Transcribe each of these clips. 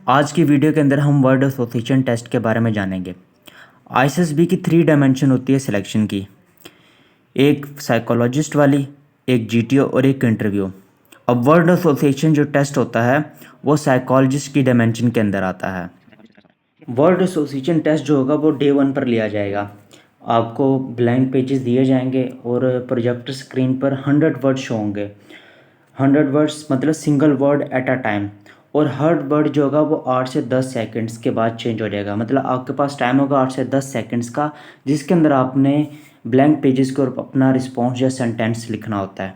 आज की वीडियो के अंदर हम वर्ड एसोसिएशन टेस्ट के बारे में जानेंगे। आईएसएसबी की 3 डायमेंशन होती है सिलेक्शन की, एक साइकोलॉजिस्ट वाली, एक जीटीओ और एक इंटरव्यू। अब वर्ड एसोसिएशन जो टेस्ट होता है वो साइकोलॉजिस्ट की डायमेंशन के अंदर आता है। वर्ड एसोसिएशन टेस्ट जो होगा वो डे 1 पर लिया जाएगा। आपको ब्लैंक पेजेस दिए जाएंगे और प्रोजेक्टर स्क्रीन पर 100 वर्ड शो होंगे। 100 वर्ड्स मतलब single word at a time, और हर वर्ड जो होगा वो 8 से 10 सेकंड्स के बाद चेंज हो जाएगा। मतलब आपके पास टाइम होगा 8 से 10 सेकंड्स का, जिसके अंदर आपने ब्लैंक पेजेस के ऊपर अपना रिस्पॉन्स या सेंटेंस लिखना होता है।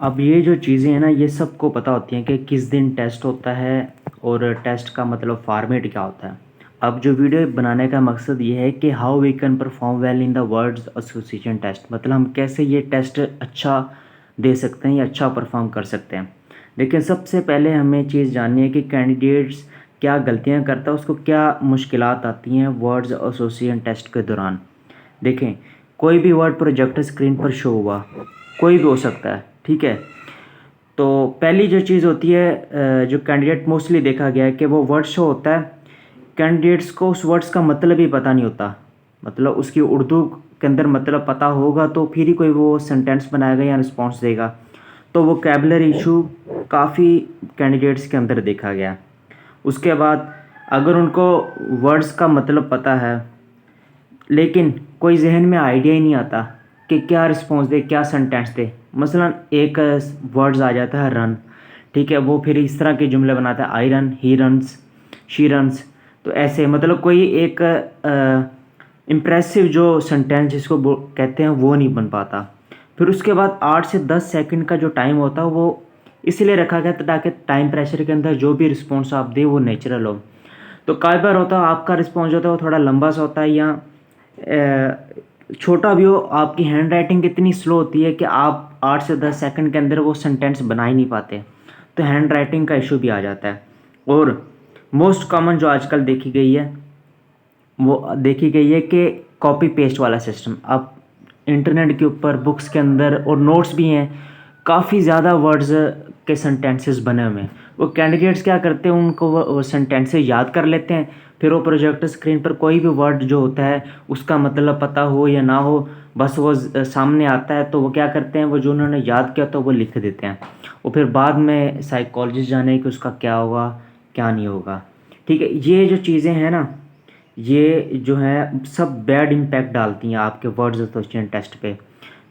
अब ये जो चीज़ें हैं ना, ये सबको पता होती हैं कि किस दिन टेस्ट होता है और टेस्ट का मतलब फॉर्मेट क्या होता है। अब जो वीडियो बनाने का मकसद ये है कि how we can perform well in the words association test, मतलब हम कैसे ये टेस्ट अच्छा दे सकते हैं या अच्छा परफॉर्म कर सकते हैं। लेकिन सबसे पहले हमें चीज़ जाननी है कि कैंडिडेट्स क्या गलतियां करता है, उसको क्या मुश्किलात आती हैं वर्ड्स एसोसिएशन टेस्ट के दौरान। देखें, कोई भी वर्ड प्रोजेक्टर स्क्रीन पर शो हुआ, कोई भी हो सकता है, ठीक है। तो पहली जो चीज़ होती है, जो कैंडिडेट मोस्टली देखा गया है कि वो वर्ड शो होता है, कैंडिडेट्स को उस वर्ड्स का मतलब ही पता नहीं होता। मतलब उसकी उर्दू के अंदर मतलब पता होगा तो फिर ही कोई वो सेंटेंस बनाएगा या रिस्पॉन्स देगा। तो वोकैबुलरी इशू काफ़ी कैंडिडेट्स के अंदर देखा गया। उसके बाद अगर उनको वर्ड्स का मतलब पता है लेकिन कोई जहन में आइडिया ही नहीं आता कि क्या रिस्पॉन्स दे, क्या सेंटेंस दे। मसलन एक वर्ड्स आ जाता है रन, ठीक है, वो फिर इस तरह के जुमले बनाता है, I run, he runs, she runs. तो ऐसे मतलब कोई एक इम्प्रेसिव जो सेंटेंस जिसको कहते हैं वो नहीं बन पाता। फिर उसके बाद 8 से 10 सेकंड का जो टाइम होता है वो इसलिए रखा गया ताकि टाइम प्रेशर के अंदर जो भी रिस्पॉन्स आप दें वो नेचुरल हो। तो कई बार होता है आपका रिस्पॉन्स जो होता है वो थोड़ा लंबा सा होता है या छोटा भी हो, आपकी हैंड राइटिंग इतनी स्लो होती है कि आप 8 से 10 सेकंड के अंदर वो सेंटेंस बना ही नहीं पाते, तो हैंड राइटिंग का इशू भी आ जाता है। और मोस्ट कॉमन जो आजकल देखी गई है कि कॉपी पेस्ट वाला सिस्टम। अब इंटरनेट के ऊपर बुक्स के अंदर और नोट्स भी हैं, काफ़ी ज़्यादा वर्ड्स के सेंटेंसेस बने हुए हैं। वो कैंडिडेट्स क्या करते हैं, उनको वो सेंटेंसेस याद कर लेते हैं, फिर वो प्रोजेक्टर स्क्रीन पर कोई भी वर्ड जो होता है उसका मतलब पता हो या ना हो, बस वो सामने आता है तो वो क्या करते हैं, वो जो उन्होंने याद किया तो वो लिख देते हैं। और फिर बाद में साइकोलॉजिस्ट जाने कि उसका क्या होगा क्या नहीं होगा। ठीक है, ये जो चीज़ें हैं ना, ये जो है सब बैड इम्पैक्ट डालती हैं आपके वर्ड्स एसोसिएशन टेस्ट पे।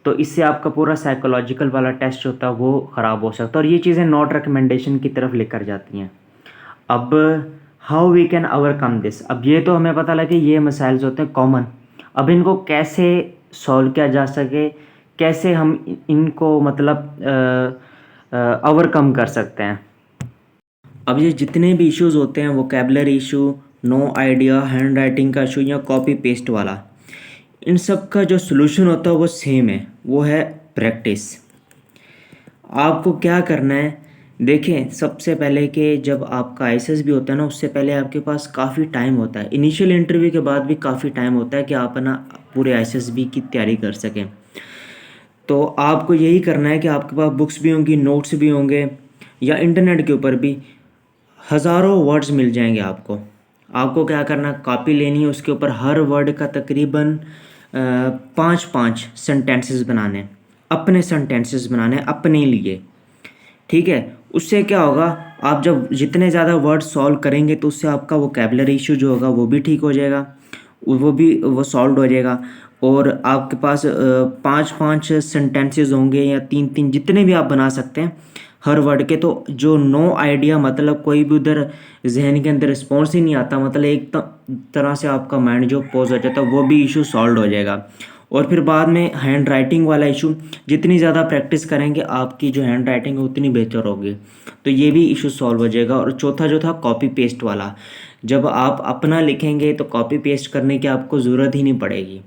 तो इससे आपका पूरा साइकोलॉजिकल वाला टेस्ट होता है वो ख़राब हो सकता है, और ये चीज़ें नॉट रिकमेंडेशन की तरफ लेकर जाती हैं। अब how we can overcome this, अब ये तो हमें पता लगे ये मसाइल्स होते हैं कॉमन। अब इनको कैसे सॉल्व किया जा सके, कैसे हम इनको मतलब ओवरकम कर सकते हैं। अब ये जितने भी इश्यूज होते हैं, vocabulary issue, no idea, handwriting का इशू या कॉपी पेस्ट वाला, इन सब का जो सलूशन होता है वो सेम है, वो है प्रैक्टिस। आपको क्या करना है, देखें सबसे पहले कि जब आपका आईएसएस भी होता है ना, उससे पहले आपके पास काफ़ी टाइम होता है। इनिशियल इंटरव्यू के बाद भी काफ़ी टाइम होता है कि आप ना पूरे आईएसएस की तैयारी कर सकें। तो आपको यही करना है कि आपके पास बुक्स भी होंगी, नोट्स भी होंगे, या इंटरनेट के ऊपर भी हज़ारों वर्ड्स मिल जाएंगे आपको। आपको क्या करना, कॉपी लेनी है, उसके ऊपर हर वर्ड का तकरीबन 5-5 सेंटेंसेस बनाने, अपने सेंटेंसेस बनाने अपने लिए, ठीक है। उससे क्या होगा, आप जब जितने ज़्यादा वर्ड सॉल्व करेंगे तो उससे आपका वोकैबुलरी इशू जो होगा वो भी ठीक हो जाएगा, वो सॉल्व हो जाएगा। और आपके पास 5-5 सेंटेंसेस होंगे या 3-3 जितने भी आप बना सकते हैं हर वर्ड के। तो जो नो आइडिया मतलब कोई भी उधर जहन के अंदर रिस्पॉन्स ही नहीं आता, मतलब एक तरह से आपका माइंड जो पॉज हो जाता है, वो भी इशू सॉल्व हो जाएगा। और फिर बाद में हैंड राइटिंग वाला इशू, जितनी ज़्यादा प्रैक्टिस करेंगे आपकी जो हैंड राइटिंग है उतनी बेहतर होगी, तो ये भी इशू सॉल्व हो जाएगा। और चौथा जो था कॉपी पेस्ट वाला, जब आप अपना लिखेंगे तो कॉपी पेस्ट करने की आपको ज़रूरत ही नहीं पड़ेगी।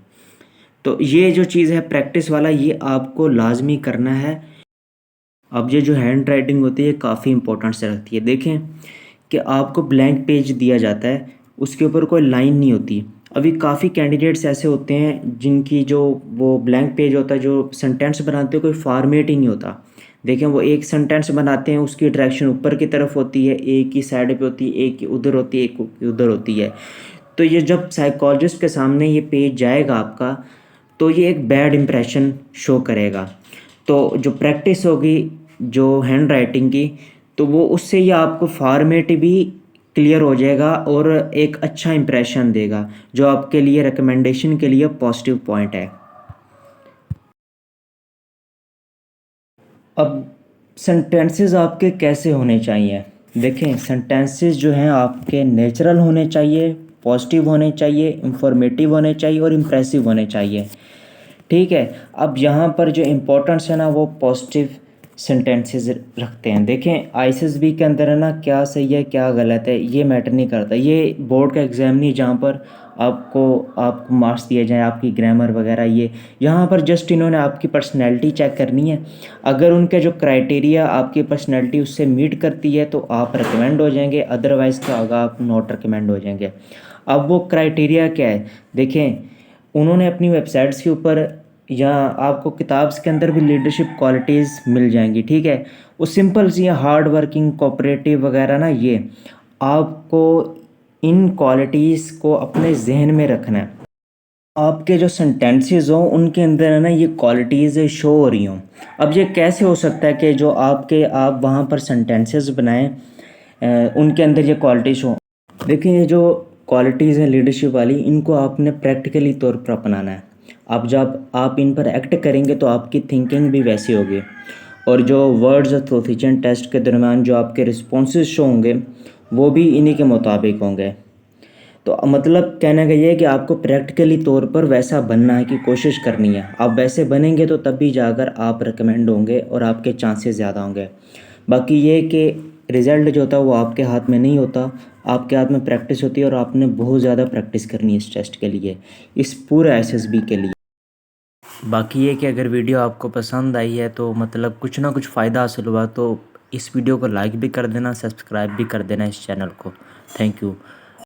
तो ये जो चीज़ है प्रैक्टिस वाला, ये आपको लाजमी करना है। अब ये जो हैंड राइटिंग होती है काफ़ी इंपॉर्टेंस रखती है। देखें कि आपको ब्लैंक पेज दिया जाता है, उसके ऊपर कोई लाइन नहीं होती। अभी काफ़ी कैंडिडेट्स ऐसे होते हैं जिनकी जो वो ब्लैंक पेज होता है, जो सेंटेंस बनाते हैं कोई फॉर्मेट ही नहीं होता। देखें वो एक सेंटेंस बनाते हैं, उसकी डायरेक्शन ऊपर की तरफ होती है, एक की साइड पे होती है, एक की उधर होती है, एक की उधर होती है। तो ये जब साइकोलॉजिस्ट के सामने ये पेज जाएगा आपका, तो ये एक बैड इम्प्रेशन शो करेगा। तो जो प्रैक्टिस होगी जो हैंड राइटिंग की, तो वो उससे ये आपको फॉर्मेट भी क्लियर हो जाएगा और एक अच्छा इम्प्रेशन देगा, जो आपके लिए रिकमेंडेशन के लिए पॉजिटिव पॉइंट है। अब सेंटेंसेस आपके कैसे होने चाहिए? देखें, सेंटेंसेस जो हैं आपके नेचुरल होने चाहिए, पॉजिटिव होने चाहिए, इंफॉर्मेटिव होने चाहिए और इम्प्रेसिव होने चाहिए। ठीक है। अब यहाँ पर जो इम्पोर्टेंस है ना, वो पॉजिटिव सेंटेंसेस रखते हैं। देखें, आईसीएसबी के अंदर है ना, क्या सही है क्या गलत है ये मैटर नहीं करता। ये बोर्ड का एग्ज़ाम नहीं जहाँ पर आपको मार्क्स दिए जाएँ आपकी ग्रामर वगैरह, ये यहाँ पर जस्ट इन्होंने आपकी पर्सनैलिटी चेक करनी है। अगर उनके जो क्राइटेरिया आपकी पर्सनैलिटी उससे मीट करती है तो आप रिकमेंड हो जाएंगे, अदरवाइज़ क्या होगा, आप नॉट रिकमेंड हो जाएंगे। अब वो क्राइटेरिया क्या है? देखें, उन्होंने अपनी वेबसाइट्स के ऊपर या आपको किताब्स के अंदर भी लीडरशिप क्वालिटीज़ मिल जाएंगी। ठीक है। वो सिंपल सी हार्ड वर्किंग, कोऑपरेटिव वगैरह ना, ये आपको इन क्वालिटीज़ को अपने जहन में रखना है। आपके जो सेंटेंसेस हों उनके अंदर है ना ये क्वालिटीज़ शो हो रही हों। अब ये कैसे हो सकता है कि जो आप वहाँ पर सेंटेंसेस बनाएं उनके अंदर ये क्वालिटीज़ हों? देखिए, ये जो क्वालिटीज़ हैं लीडरशिप वाली, इनको आपने प्रैक्टिकली तौर पर अपनाना है। अब जब आप इन पर एक्ट करेंगे तो आपकी थिंकिंग भी वैसी होगी, और जो वर्ड्स प्रोफिशिएंट टेस्ट के दरमियान जो आपके रिस्पॉन्सेज शो होंगे वो भी इन्हीं के मुताबिक होंगे। तो मतलब कहने का ये है कि आपको प्रैक्टिकली तौर पर वैसा बनना है, कि कोशिश करनी है। आप वैसे बनेंगे तो तभी जाकर आप रिकमेंड होंगे और आपके चांसेस ज़्यादा होंगे। बाकी ये कि रिज़ल्ट जो होता है वो आपके हाथ में नहीं होता, आपके हाथ में प्रैक्टिस होती है, और आपने बहुत ज़्यादा प्रैक्टिस करनी है इस टेस्ट के लिए, इस पूरे एसएसबी के लिए। बाकी ये कि अगर वीडियो आपको पसंद आई है तो मतलब कुछ ना कुछ फ़ायदा हासिल हुआ, तो इस वीडियो को लाइक भी कर देना, सब्सक्राइब भी कर देना इस चैनल को। Thank you.